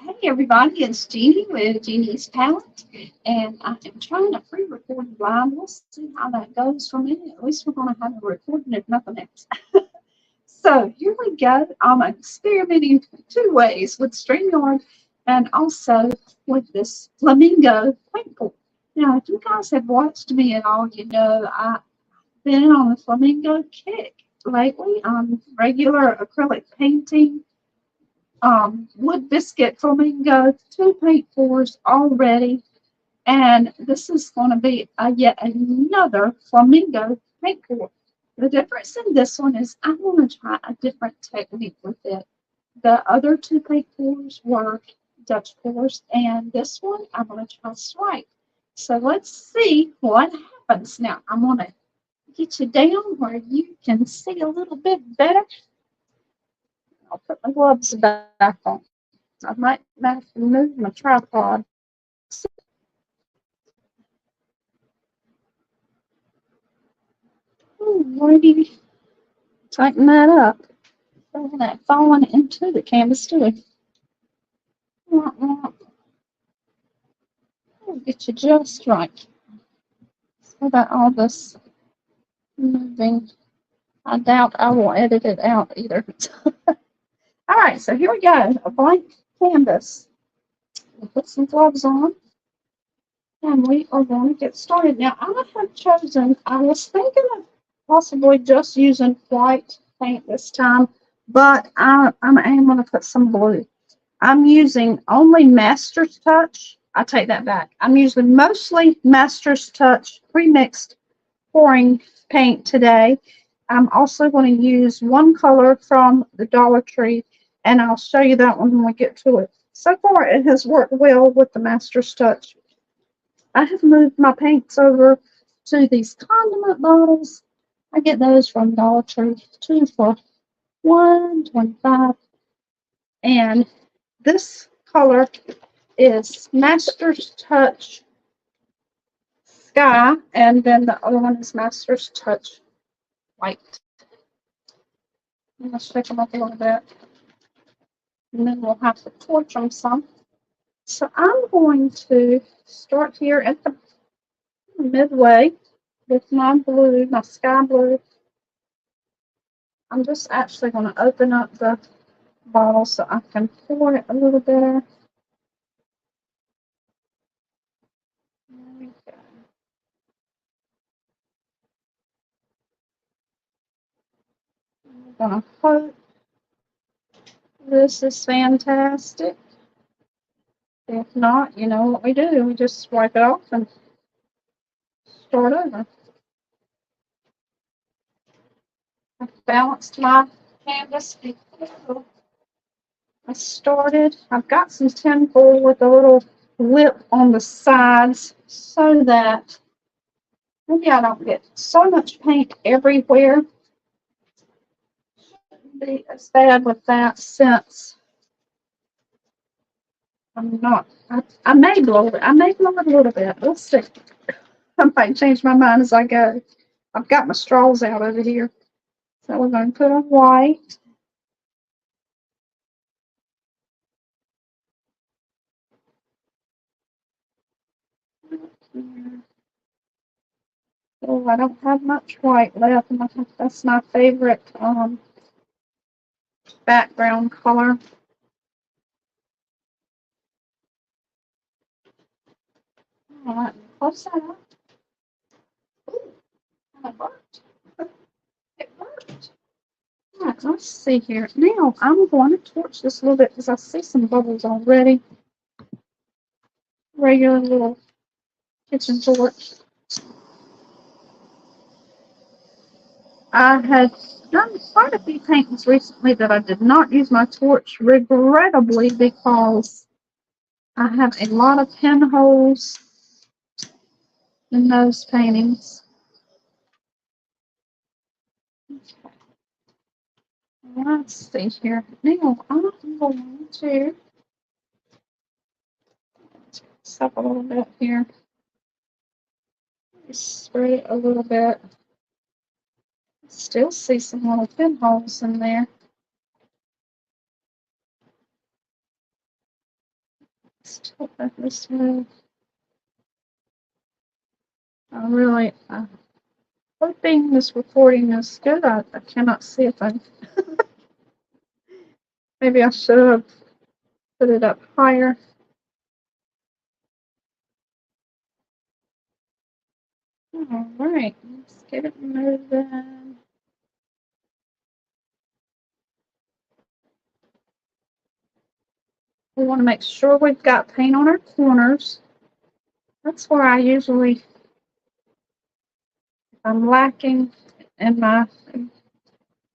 Hey everybody, it's Jeannie with Jeannie's Palette, and I am trying to pre-record live. We'll see how that goes for me. At least we're going to have a recording if nothing else. So here we go. I'm experimenting two ways with StreamYard and also with this Flamingo paintball. Now, if you guys have watched me at all, you know I've been on a Flamingo kick lately on regular acrylic painting, wood biscuit flamingo, two paint pours already, and this is going to be yet another flamingo paint pour. The difference in this one is I'm going to try a different technique with it. The other two paint pours were Dutch pours, and this one I'm going to try swipe. So let's see what happens. Now I'm going to get you down where you can see a little bit better. I'll put my gloves back on. I might have to move my tripod. Alrighty, tighten that up. Feel that falling into the canvas too. Get you just right. So that all this moving, I doubt I will edit it out either. Alright, so here we go. A blank canvas. We'll put some gloves on. And we are going to get started. Now, I have chosen, I was thinking of possibly just using white paint this time, but I am going to put some blue. I'm using only Master's Touch. I take that back. I'm using mostly Master's Touch pre-mixed pouring paint today. I'm also going to use one color from the Dollar Tree, and I'll show you that one when we get to it. So far, it has worked well with the Master's Touch. I have moved my paints over to these condiment bottles. I get those from Dollar Tree, two for $1.25. And this color is Master's Touch Sky, and then the other one is Master's Touch White. Let's shake them up a little bit, and then we'll have to torch them some. So I'm going to start here at the midway with my blue, my sky blue. I'm just actually going to open up the bottle so I can pour it a little better. There we go. I'm going to hope this is fantastic. If not, you know what we do. We just wipe it off and start over. I've balanced my canvas before I started. I've got some tinfoil with a little lip on the sides so that maybe I don't get so much paint everywhere. Shouldn't be as bad with that since I'm not. I may blow it. I may blow it a little bit. We'll see. I might change my mind as I go. I've got my straws out over here. So we're going to put on white. Oh, I don't have much white left, and I think that's my favorite background color. All right, close that up. Ooh, it worked. It worked. All right, let's see here. Now I'm going to torch this a little bit because I see some bubbles already. Regular little kitchen torch. I had done quite a few paintings recently that I did not use my torch, regrettably, because I have a lot of pinholes in those paintings. Okay. Let's see here. Now I'm going to this up a little bit here. Spray it a little bit. Still see some little pinholes in there. Let's tilt that this way. I'm hoping this recording is good. I cannot see if I. Maybe I should have put it up higher. All right, let's get it moving. We want to make sure we've got paint on our corners. That's where I usually, if I'm lacking in my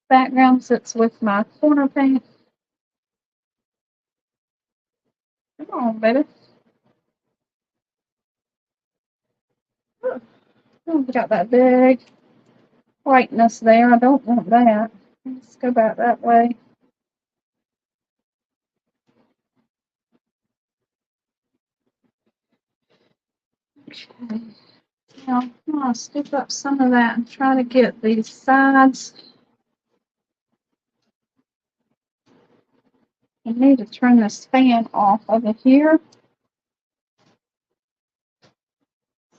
backgrounds, it's with my corner paint. Come on, baby. Oh, we got that big whiteness there. I don't want that. Let's go back that way. Okay. Now, I'm going to scoop up some of that and try to get these sides. I need to turn this fan off over here.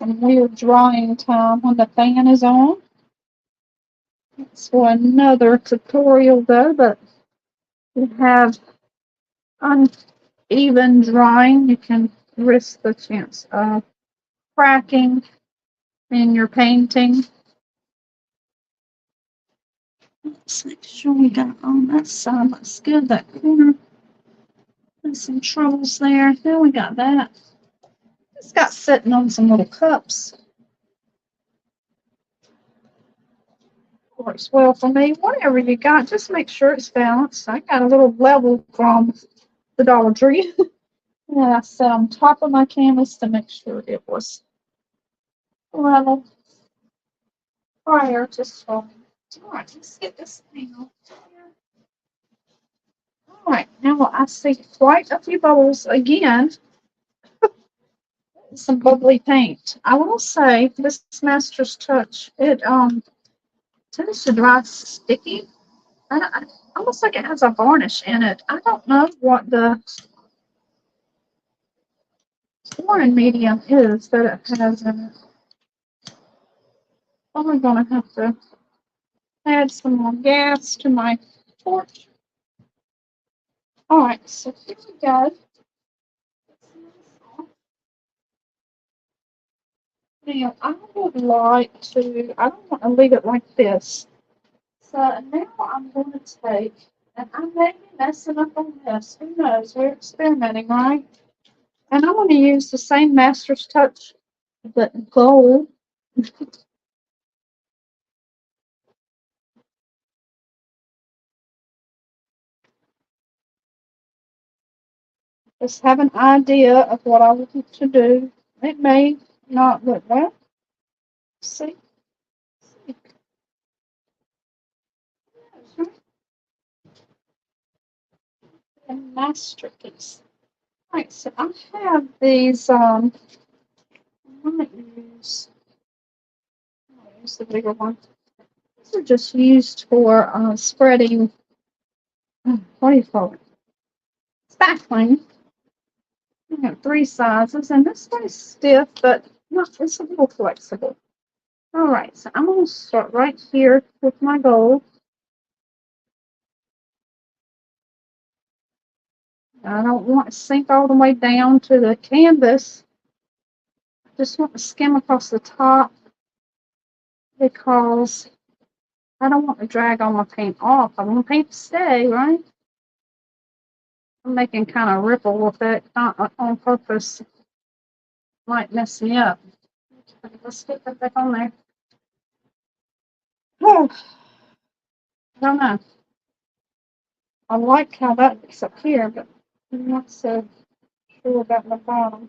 Some weird drying time when the fan is on. It's for another tutorial though, but you have uneven drying, you can risk the chance of cracking in your painting. Let's make sure we got on that side. Looks good. That corner. There's some troubles there. Now we got that. It's got sitting on some little cups. Works well for me. Whatever you got, just make sure it's balanced. I got a little level from the Dollar Tree. And I set on top of my canvas to make sure it was level prior to starting. All right, let's get this thing off here. All right, now I see quite a few bubbles again. Some bubbly paint. I will say this Master's Touch, it tends to dry sticky. And almost like it has a varnish in it. I don't know what the pouring medium is that it has in it. Probably gonna have to add some more gas to my torch. All right, so here we go. Now I would like to. I don't want to leave it like this. So now I'm going to take, and I may be messing up on this. Who knows? We're experimenting, right? And I'm going to use the same Master's Touch, but gold. Just have an idea of what I want to do. It may not look well. See? A masterpiece. Right, so I have these, I might use the bigger one. These are just used for spreading, what do you call it? Spackling. I have 3 sizes, and this one is stiff, but not, it's a little flexible. All right, so I'm going to start right here with my gold. I don't want to sink all the way down to the canvas. I just want to skim across the top because I don't want to drag all my paint off. I want paint to stay, right? I'm making kind of ripple with it, not on purpose. Might mess me up. Okay, let's get that back on there. Oh, I don't know. I like how that looks up here, but I'm not so sure about the bottom.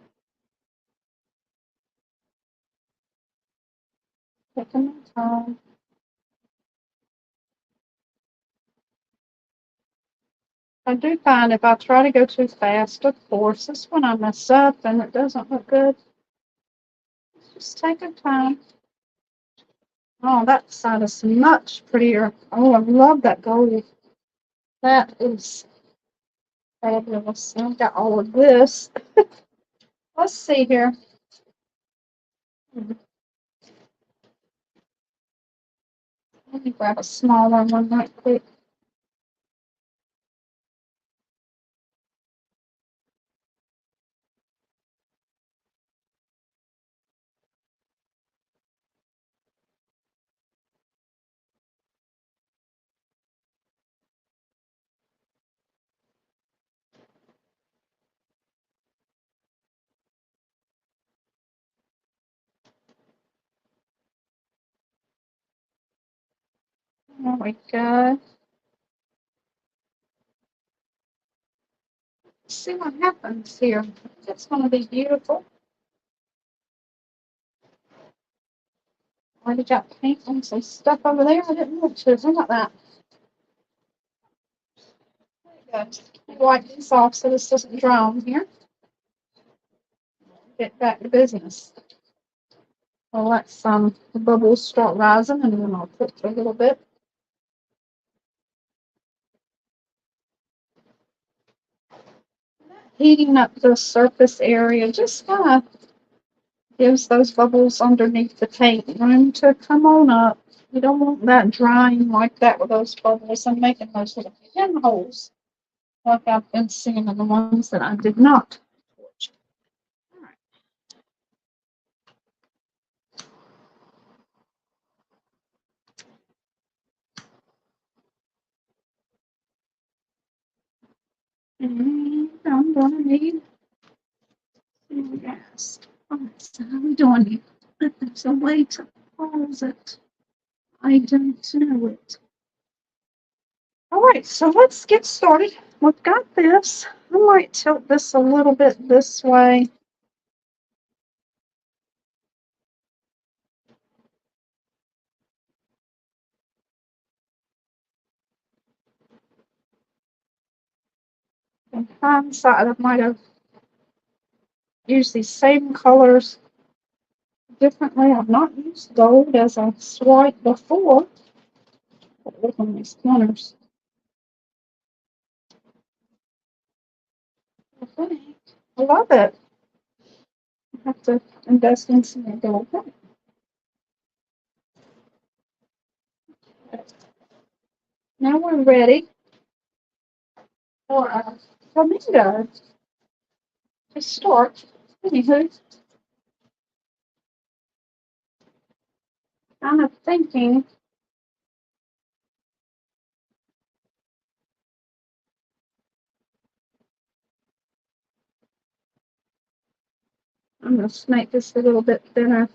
Taking my time. I do find if I try to go too fast, of course, that's when I mess up and it doesn't look good. Just take your time. Oh, that side is much prettier. Oh, I love that gold. That is Fabulous. I've got all of this. Let's see here. Let me grab a smaller one right quick. There we go. Let's see what happens here. It's going to be beautiful. Already got paint on some stuff over there. I didn't want to. How about that? There you go. Wipe this off so this doesn't dry on here. Get back to business. I'll let some bubbles start rising and then I'll put a little bit. Heating up the surface area just kind of gives those bubbles underneath the paint room to come on up. You don't want that drying like that with those bubbles and making those little pinholes like I've been seeing in the ones that I did not torch. All right. And I'm gonna need some gas. All right, so how are we doing here? If there's a way to pause it, I don't know it. All right, so let's get started. We've got this. I might tilt this a little bit this way. In hindsight, I might have used these same colors differently. I've not used gold as a swipe before. But look on these corners. I love it. I have to invest in some gold. Now we're ready for a flamingo to start. Anywho, kind of thinking I'm going to make this a little bit thinner.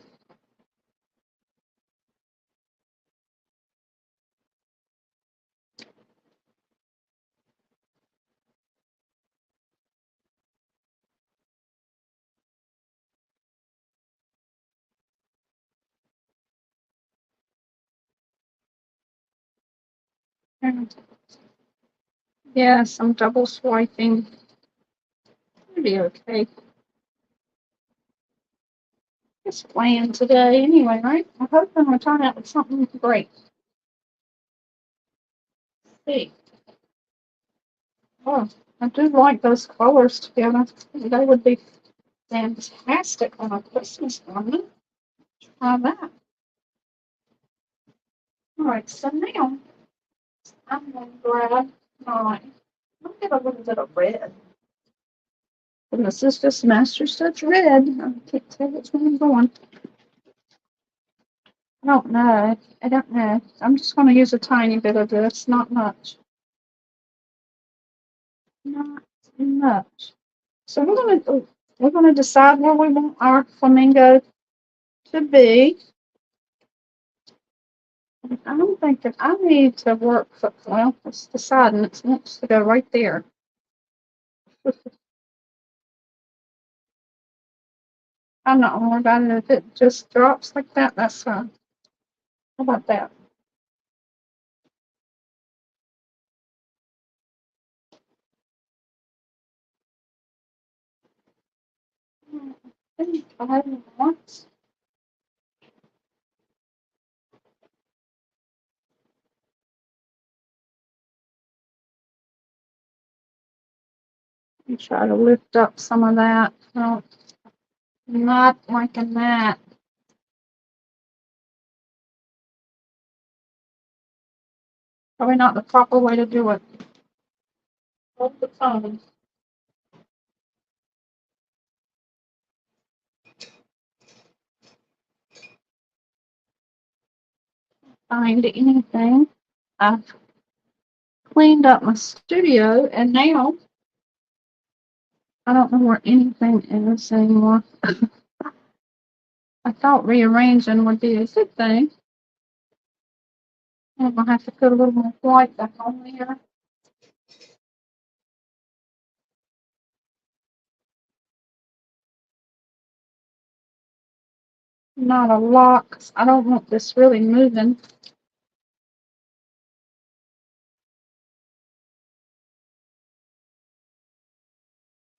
And yes, I'm double swiping. It'll be okay. It's playing today anyway, right? I hope I'm going to turn out with something great. Let's see. Oh, I do like those colors together. They would be fantastic on a Christmas ornament. Try that. All right, so now I'm going to grab my, I'll get a little bit of red. And this is just Master Touch Red. I can't tell which one I'm going. I don't know. I don't know. I'm just going to use a tiny bit of this, not much. Not much. So we're gonna decide where we want our flamingo to be. I'm thinking I need to work for, well, it's deciding it wants to go right there. I'm not worried about it. If it just drops like that, that's fine. How about that? I think I have it once. And try to lift up some of that. No, not liking that. Probably not the proper way to do it. Hold the phone. Find anything. I've cleaned up my studio and now I don't know where anything is anymore. I thought rearranging would be a good thing. I'm gonna have to put a little more white back on there. Not a lot, 'cause I don't want this really moving.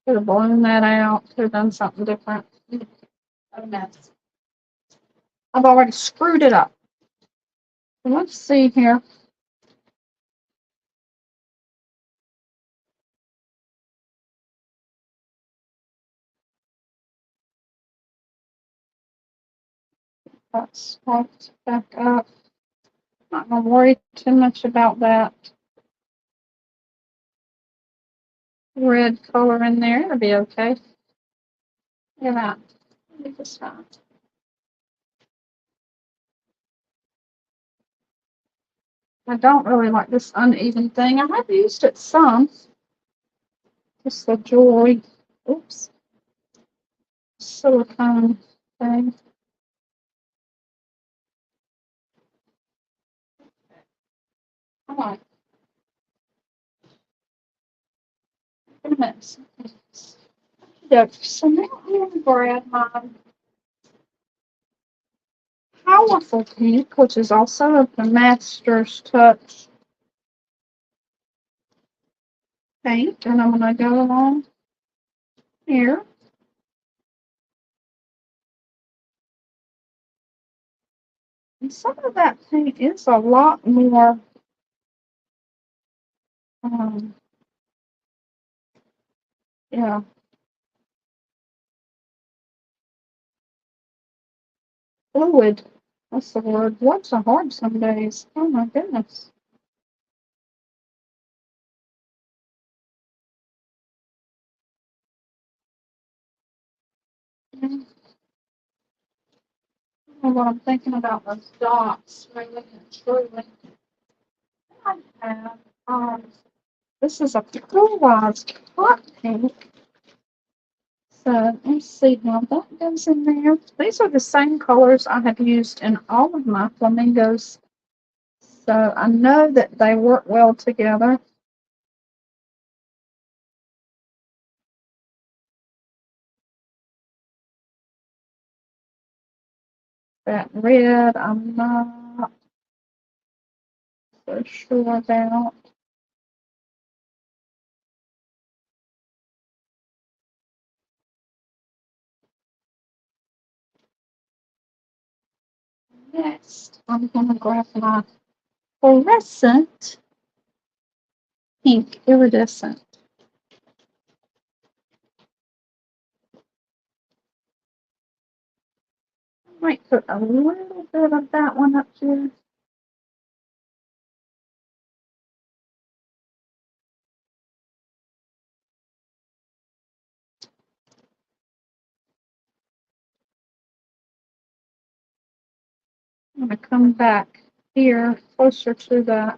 Could have blown that out. Could have done something different. A mess. I've already screwed it up. So let's see here. That's swapped back up. Not gonna worry too much about that red color in there. It'll be okay. Look at that. Let me just find. I don't really like this uneven thing. I have used it some. Just the jewelry. Oops. Silicone thing. All right. A mess. Yep. So now I'm going to grab my powerful pink, which is also of the Master's Touch paint, and I'm going to go along here. And some of that paint is a lot more yeah, fluid. That's the word. Words are hard some days. Oh my goodness. I don't know what I'm thinking about those dots, really and truly. I have, this is a polarized hot pink. So let's see how that goes in there. These are the same colors I have used in all of my flamingos. So I know that they work well together. That red, I'm not so sure about. Next, I'm going to grab my fluorescent pink iridescent. I might put a little bit of that one up here. I'm going to come back here closer to the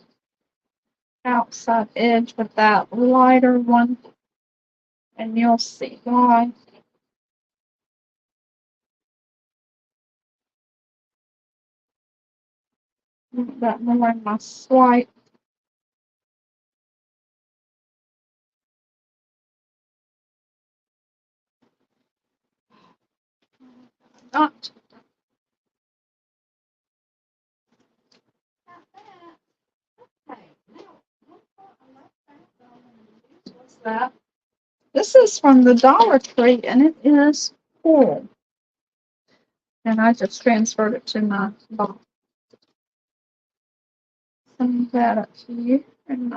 outside edge with that lighter one, and you'll see why. That more in my swipe. Not what's that? This is from the Dollar Tree, and it is cool. And I just transferred it to my box. Send that up to you. And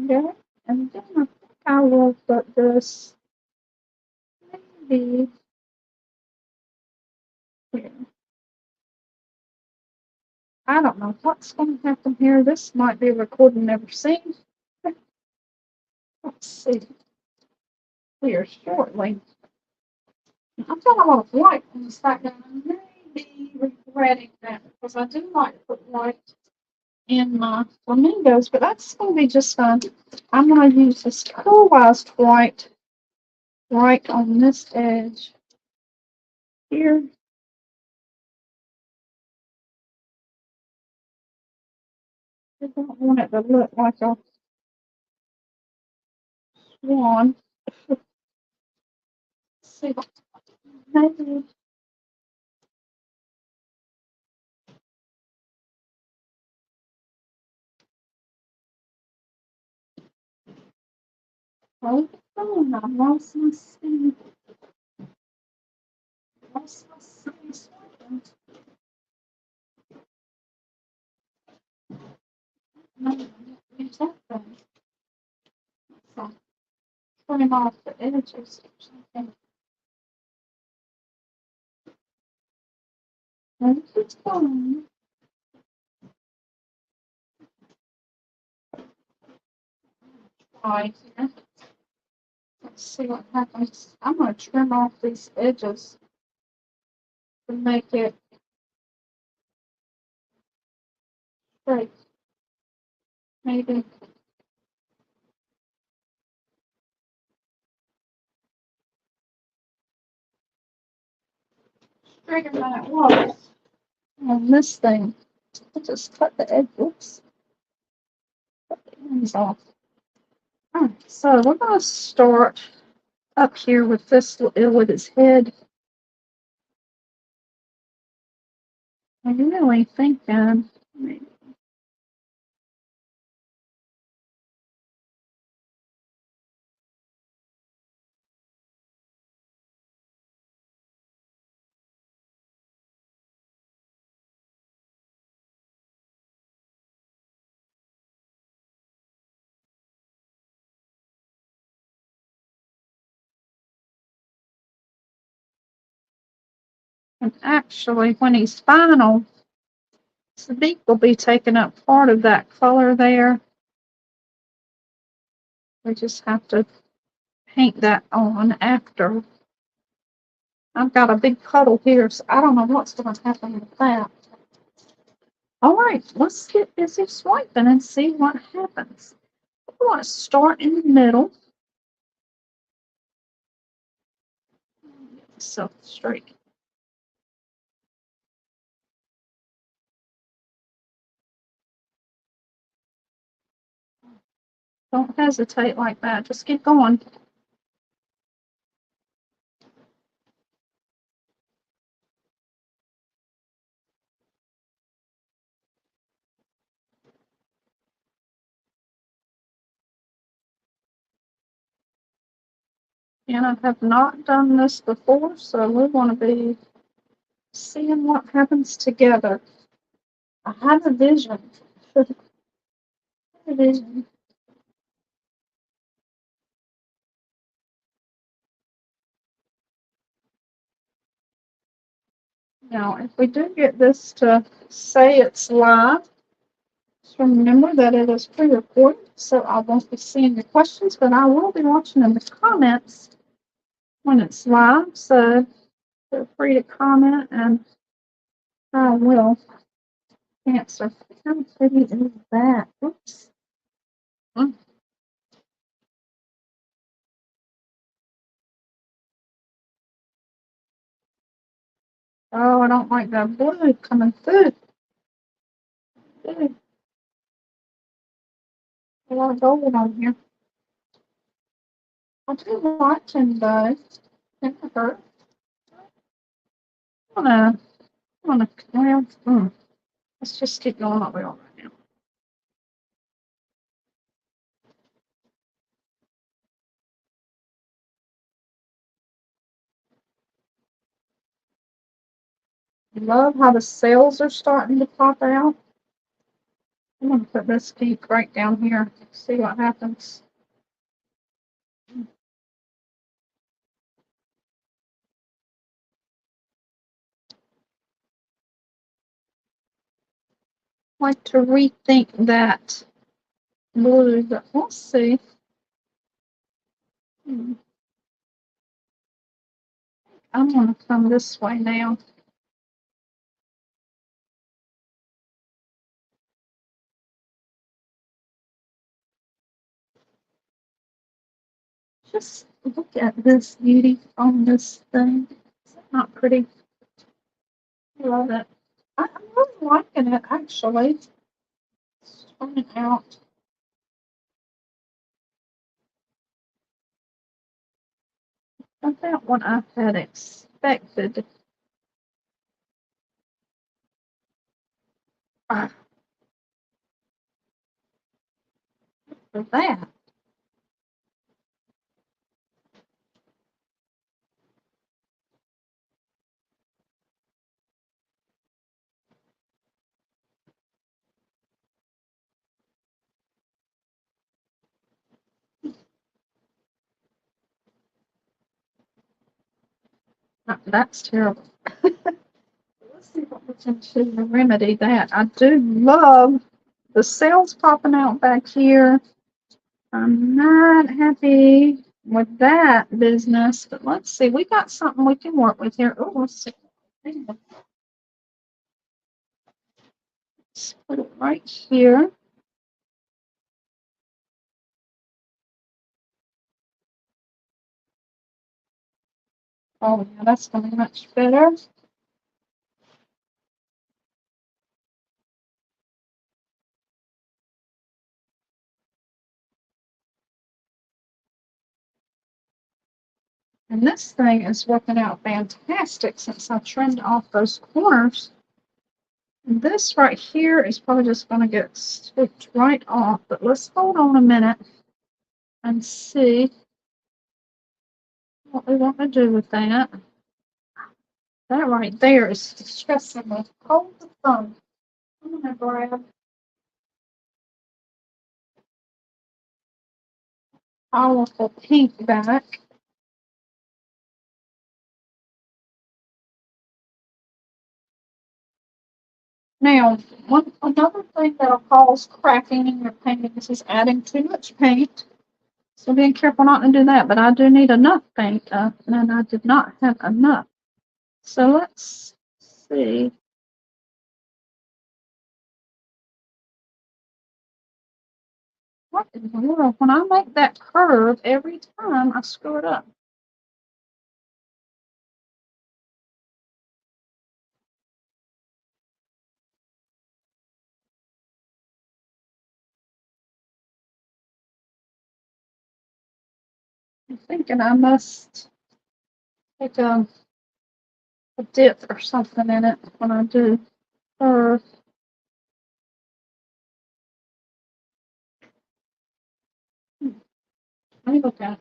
okay. And then I think I will put this maybe here. I don't know what's going to happen here. This might be a recording never seen. Let's see here shortly. I've got a lot of white on this background. I may be regretting that because I do like to put white in my flamingos, but that's going to be just fine. I'm going to use this polarized white right on this edge here. I don't want it to look like a swan. Let's see, maybe oh, I lost my seed. Lost my seed. No, use that thing. So, trim off the edges or something. And it's fine. Right here. Let's see what happens. I'm going to trim off these edges to make it straight. Maybe straighter than it was on this thing. I'll just cut the edge. Oops. Cut the ends off. Alright, so we're going to start up here with this with his head. I'm really thinking maybe. And actually, when he's final, the beak will be taking up part of that color there. We just have to paint that on after. I've got a big puddle here, so I don't know what's going to happen with that. All right, let's get busy swiping and see what happens. We want to start in the middle. So straight. Don't hesitate like that. Just keep going. And I have not done this before, so we want to be seeing what happens together. I have a vision. I have a vision. Now, if we do get this to say it's live, just remember that it is pre-recorded, so I won't be seeing your questions, but I will be watching in the comments when it's live, so feel free to comment and I will answer. How pretty is that? Oops. Mm. Oh, I don't like that blue coming through. Ooh, a lot of gold on here. I do watching though. Vinegar. Well, let's just keep going what we are right now. Love how the cells are starting to pop out. I'm going to put this peak right down here. See what happens. like to rethink that blue, but we'll see. I'm gonna come this way now. Just look at this beauty on this thing. Is that not pretty? I love it. I'm really liking it, actually. It's turning out. About what I had expected. For that. That's terrible. Let's see what we can do to remedy that. I do love the cells popping out back here. I'm not happy with that business, but let's see. We got something we can work with here. Oh, let's see. Let's put it right here. Oh, yeah, that's going to be much better. And this thing is working out fantastic since I trimmed off those corners. And this right here is probably just going to get scooped right off. But let's hold on a minute and see what we want to do with that. That right there is stressing me. Hold the thumb. I'm going to grab all of the pink back. Now, another thing that'll cause cracking in your paintings is adding too much paint. So being careful not to do that, but I do need enough paint, and I did not have enough. So let's see. What in the world? When I make that curve, every time I screw it up. I'm thinking I must take a dip or something in it when I do curve. Let me look at it.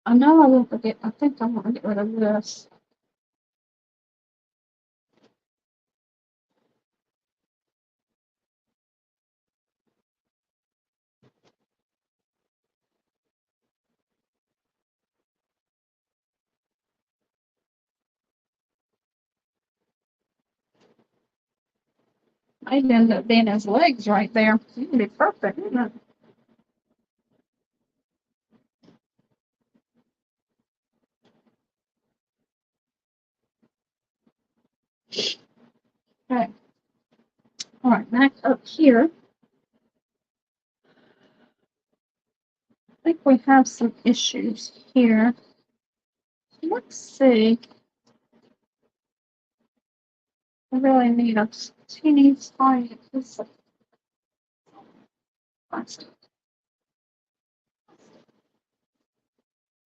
I know I won't forget. I think I want to get rid of this. Might end up being his legs right there. It'd be perfect, wouldn't it? Okay. All right, back up here. I think we have some issues here. Let's see. I really need a teeny tiny piece of plastic.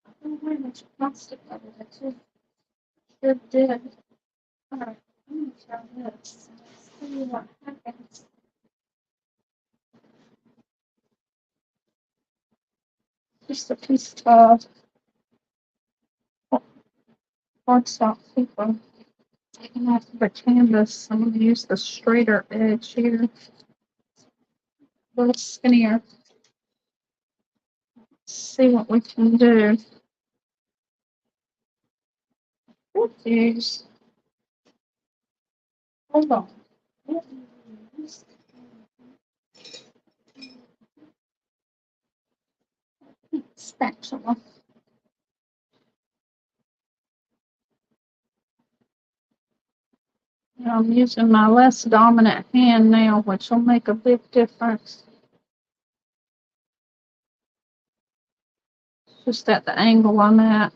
I don't know how much plastic I did. Sure did. All right, let me try this. See what happens. Just a piece of cardstock paper. Taking off the canvas. I'm going to use the straighter edge here. A little skinnier. See what we can do. Use. Hold on. spatula. I'm using my less dominant hand now, which will make a big difference. Just at the angle I'm at.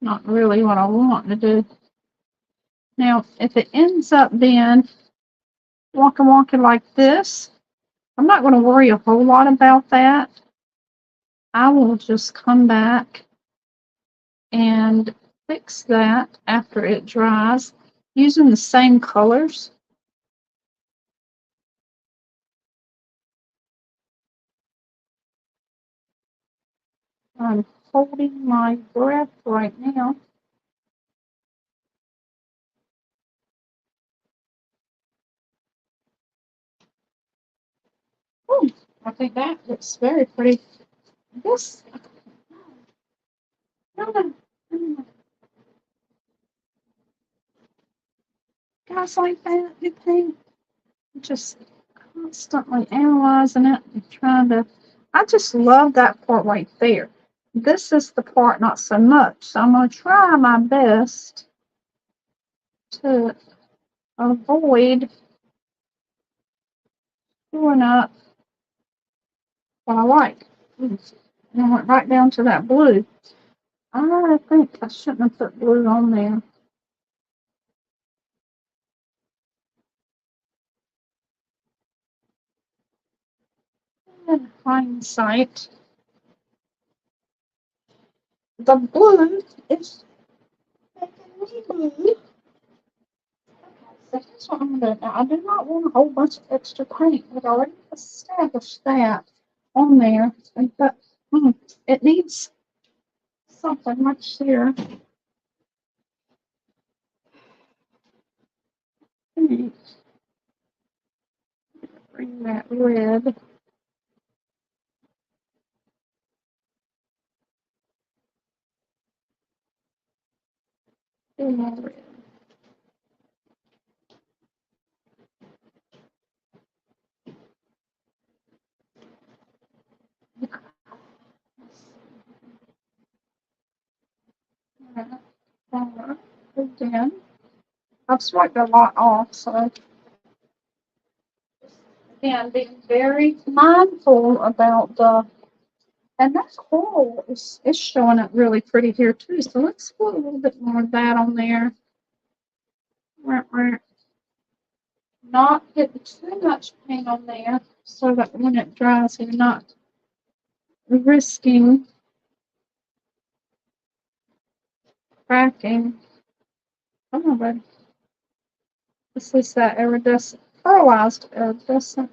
Not really what I want to do. Now, if it ends up being wonky like this, I'm not going to worry a whole lot about that. I will just come back and fix that after it dries using the same colors. I'm holding my breath right now. Oh, I think that looks very pretty. This, no. Guys like that, you think? Just constantly analyzing it and trying to. I just love that part right there. This is the part not so much. So I'm going to try my best to avoid doing up what I like. And I went right down to that blue. I think I shouldn't have put blue on there. In hindsight, the blue is making me blue. So here's what I'm going to do. I do not want a whole bunch of extra paint. We've already established that on there. But it needs something much here. Bring that red. Do more red. Again, I've swiped a lot off, so again, being very mindful about the, and that coral is showing up really pretty here too. So let's put a little bit more of that on there. We're not getting too much paint on there so that when it dries, you're not risking cracking. Come on, buddy. This is that iridescent, pearlized iridescent.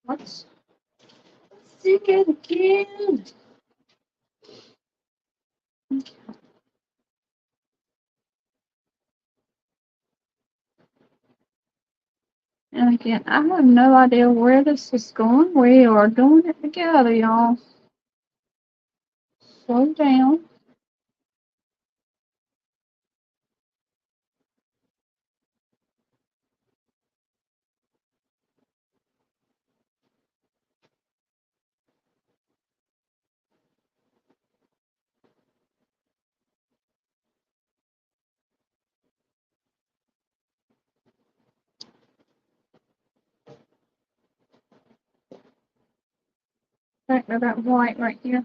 Let's see it again. And again, I have no idea where this is going. We are doing it together, y'all. Slow down. Back to that white right here.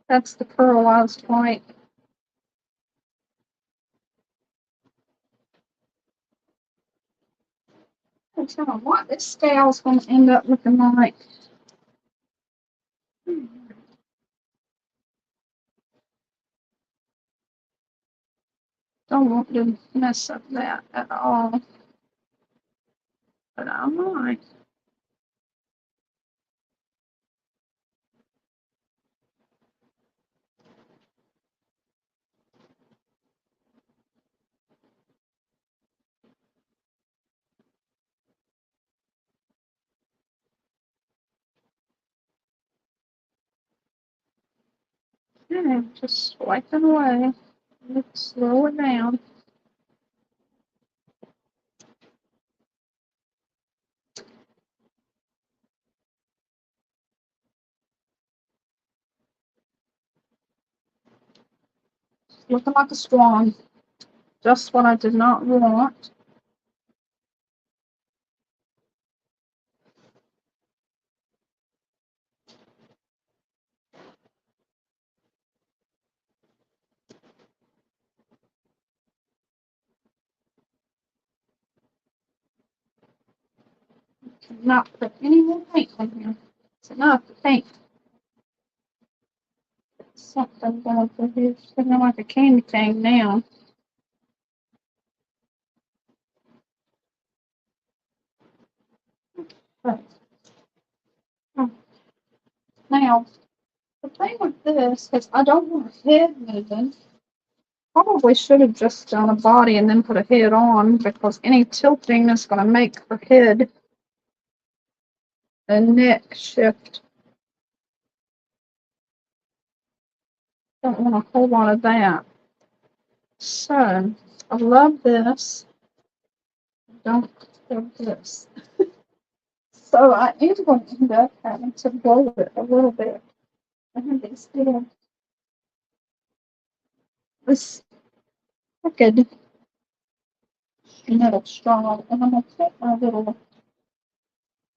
That's the pearlized white. I tell you what, this scale's going to end up looking like. Don't want to mess up that at all. But I might. Okay, just swiping away. Let's slow it down. looking like a swan. Just what I did not want. Not put any more paint on here. It's enough to paint. Something going through here. It's looking like a candy cane now. But, now, the thing with this is I don't want a head moving. Probably should have just done a body and then put a head on because any tilting is going to make her head and neck shift. Don't want a whole lot of that. So, I love this. Don't love this. So I am going to end up having to blow it a little bit. I have these little, this crooked metal straw, and I'm going to take my little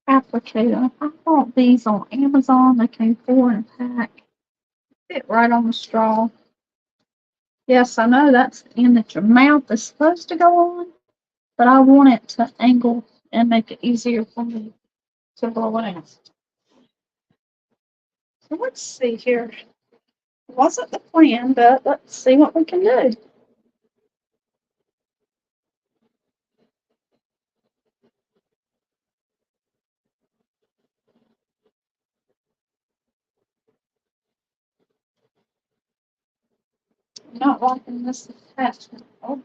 applicator. I bought these on Amazon. They came 4 in a pack. Fit right on the straw. Yes, I know that's the end that your mouth is supposed to go on, but I want it to angle and make it easier for me to blow it out. So let's see here. It wasn't the plan, but let's see what we can do. I'm not liking this attachment. Oh,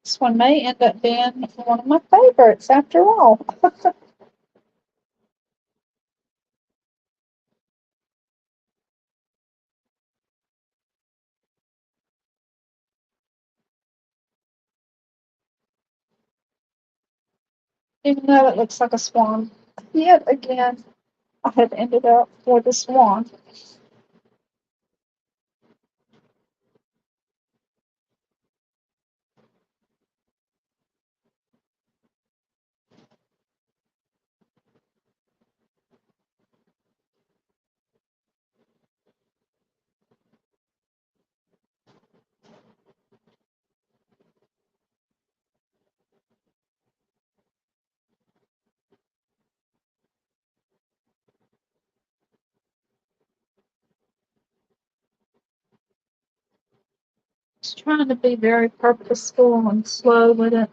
this one may end up being one of my favorites after all. Even though it looks like a swan. Yet again, I have ended up for the swan. Just trying to be very purposeful and slow with it.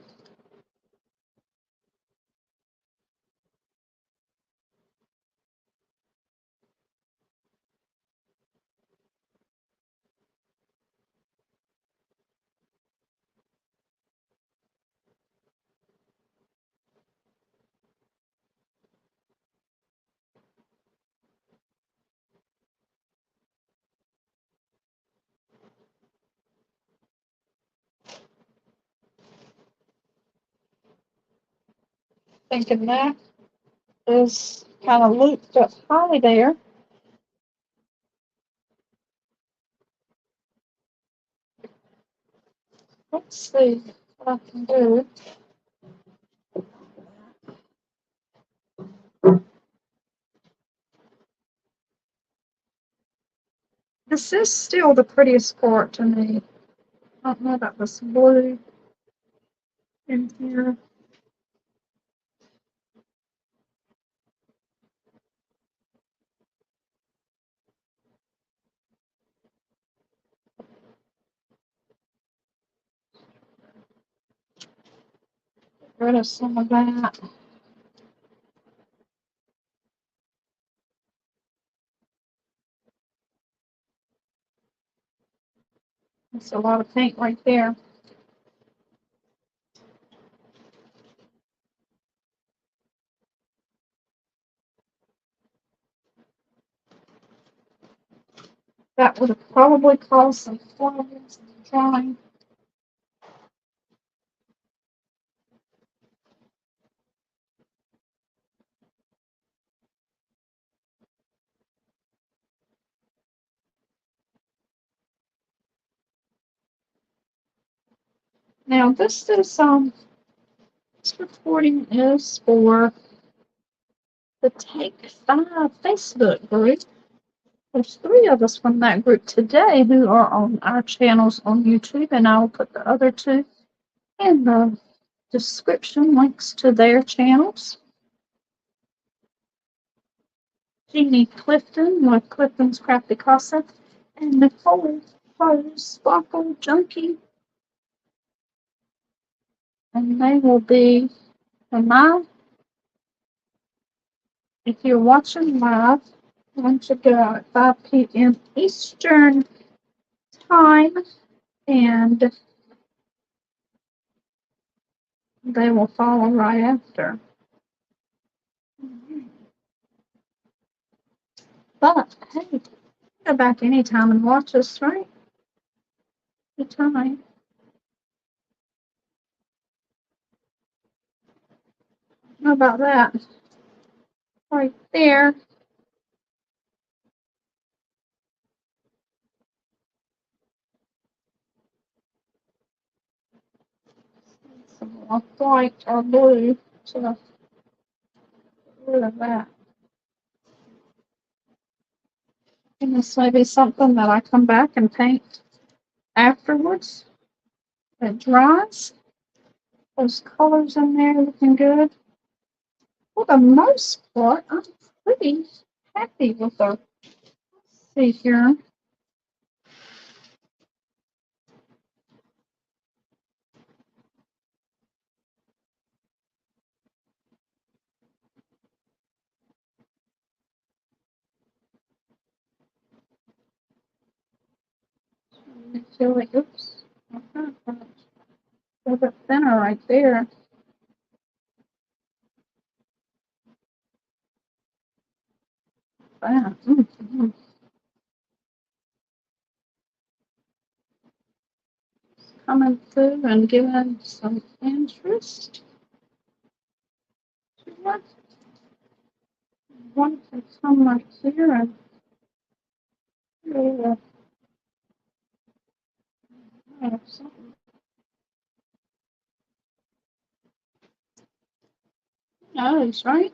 Thinking that is kind of looped up high there. Let's see what I can do. This is still the prettiest part to me. I don't know about this blue in here. Get rid of some of that. That's a lot of paint right there. That would have probably caused some problems in the drawing. Now this recording is for the Take 5 Facebook group. There's 3 of us from that group today who are on our channels on YouTube, and I will put the other 2 in the description, links to their channels. Jeannie Clifton with Clifton's Crafty Casa, and Nicole Prose Sparkle Junkie. And they will be tonight. If you're watching live, once go at 5 p.m. Eastern Time, and they will follow right after. But hey, go back anytime and watch us, right? Anytime. How about that? Right there. Some white or blue. So get rid of that. And this may be something that I come back and paint afterwards. It dries. Those colors in there looking good. For the most part, I'm pretty happy with her. Let's see here. Actually, oops. A little bit thinner right there. That. Coming through and giving some interest to what one can come right here and have something nice, right?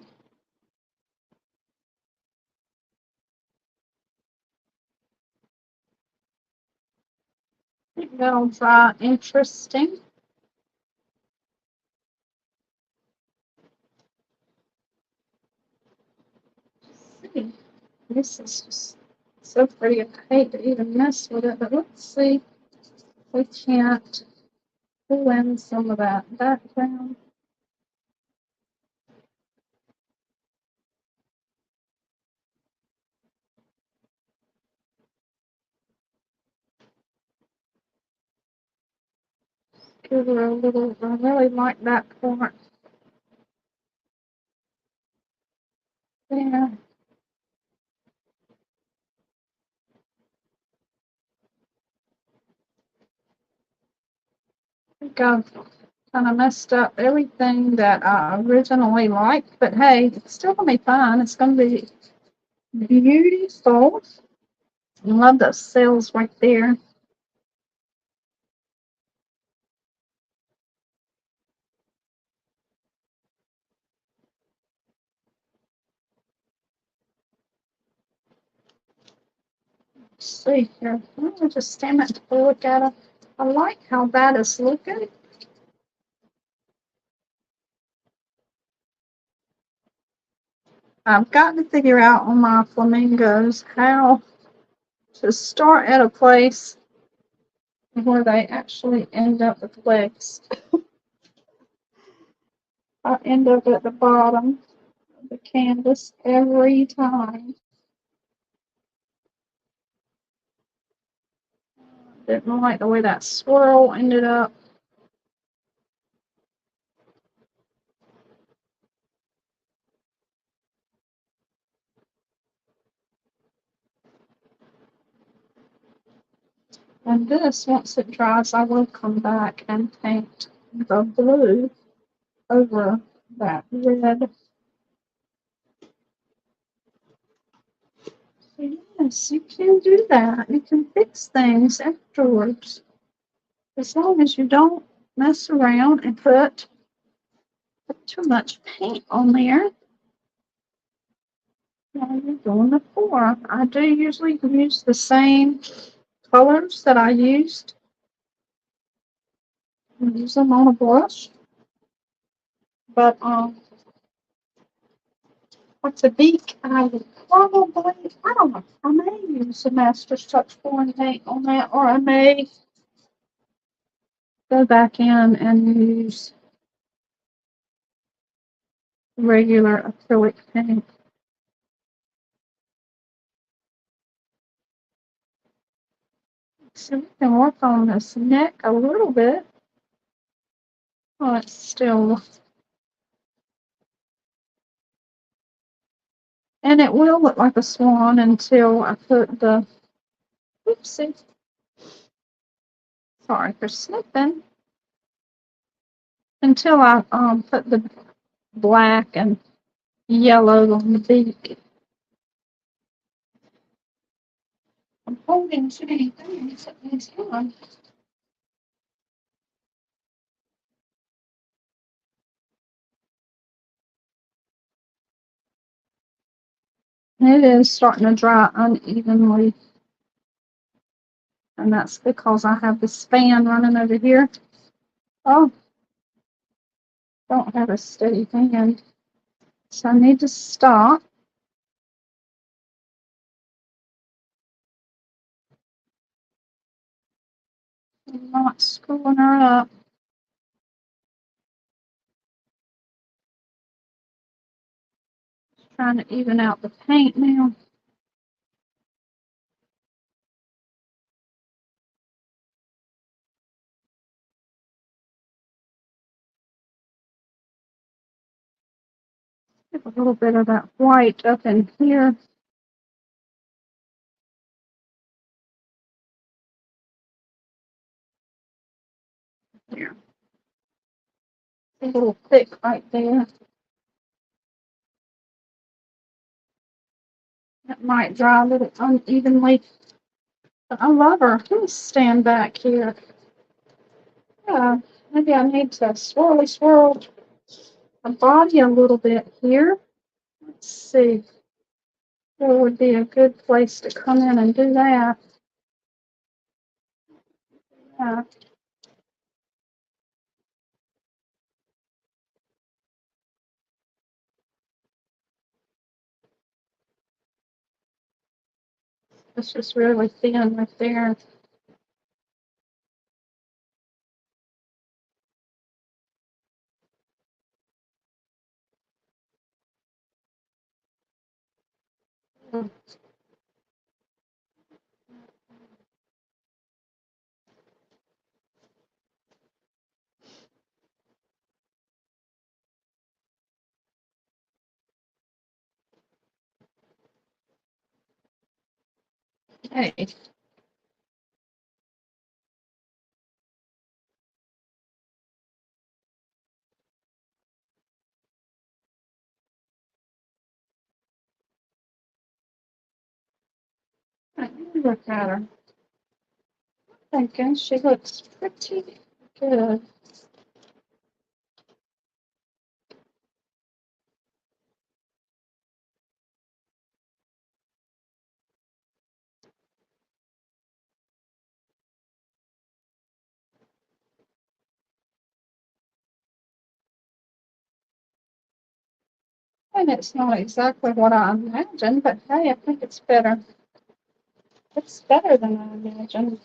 I think that'll dry interesting. Let's see. This is just so pretty. I hate to even mess with it, but let's see if we can't pull in some of that background. Give her a little, I really like that part. There. I think I've kind of messed up everything that I originally liked, but hey, it's still gonna be fine. It's gonna be beautiful. I love those cells right there. Let's see here. Let me just stand up to look at it. I like how that is looking. I've got to figure out on my flamingos how to start at a place where they actually end up with legs. I end up at the bottom of the canvas every time. Didn't like the way that swirl ended up. And this, once it dries, I will come back and paint the blue over that red. So yes, you can do that. You can fix things afterwards. As long as you don't mess around and put too much paint on there. Now you're doing the pour. I do usually use the same colors that I used. Use them on a brush. But what's a beak? I would probably, I don't know, I may use a Master's Touch pouring paint on that, or I may go back in and use regular acrylic paint. So we can work on this neck a little bit. Oh, it's still, and it will look like a swan until I put the, oopsie, sorry for snipping, until I put the black and yellow on the beak. I'm holding too many things at one time. It is starting to dry unevenly, and that's because I have this fan running over here. Oh, don't have a steady hand, so I need to stop. I'm not screwing her up. Trying to even out the paint now. Get a little bit of that white up in here. There. A little thick right there. That might dry a little unevenly. But I love her. Let's stand back here. Yeah, maybe I need to swirl the body a little bit here. Let's see. Where would be a good place to come in and do that? Yeah. It's just really thin right there. Hey. Look at her. I'm thinking she looks pretty good. And it's not exactly what I imagined, but hey, I think it's better. It's better than I imagined.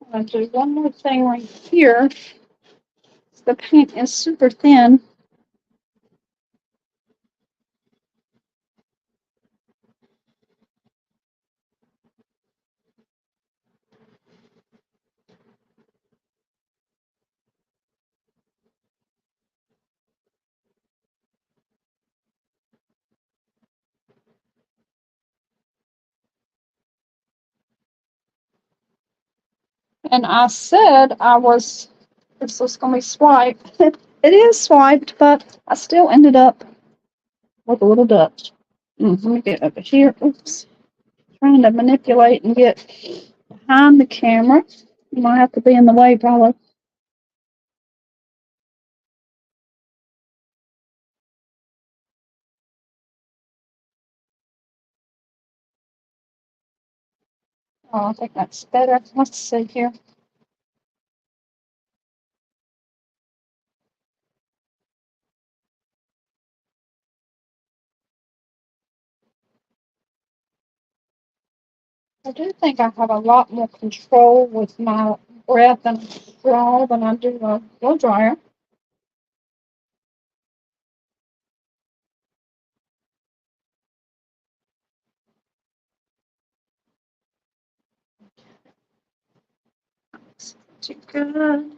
I'm going to do one more thing right here. The paint is super thin. And I said this was going to be swiped. It is swiped, but I still ended up with a little Dutch. Let me get over here. Oops. Trying to manipulate and get behind the camera. You might have to be in the way, probably. Oh, I think that's better. Let's see here. I do think I have a lot more control with my breath and draw than I do a blow dryer. Too good.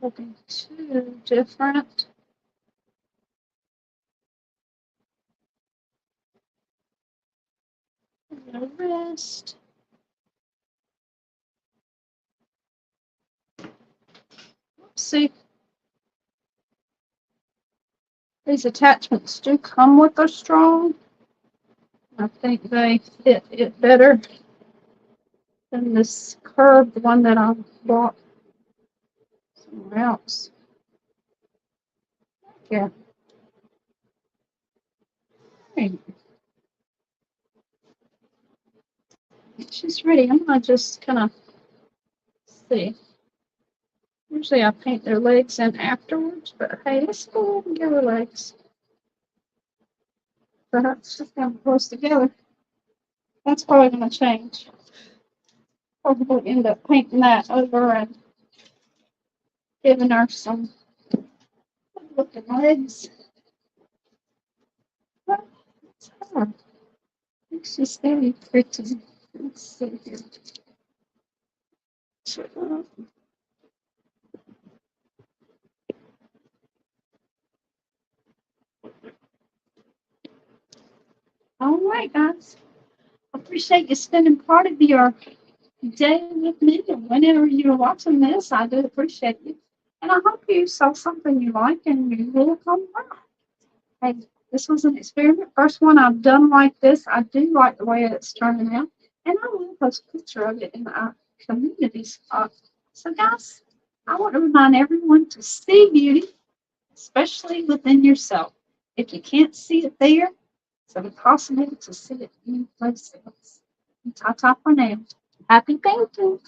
Looking too different. The wrist. See, these attachments do come with a straw. I think they fit it better than this curved one that I bought somewhere else. Yeah. She's ready. I'm gonna just kind of see. Usually I paint their legs in afterwards, but hey, let's go ahead and give her legs. Perhaps just have them close together. That's probably gonna change. Probably end up painting that over and giving her some good looking legs. But it's her. I think she's very pretty. Let's see here. All right, guys. I appreciate you spending part of your day with me, and whenever you're watching this, I do appreciate you. And I hope you saw something you like and you will come back. Hey, this was an experiment. First one I've done like this. I do like the way it's turning out. And I will post a picture of it in our community spot. So guys, I want to remind everyone to see beauty, especially within yourself. If you can't see it there, it's impossible to see it anyplace else. Ta-ta for now. Happy painting!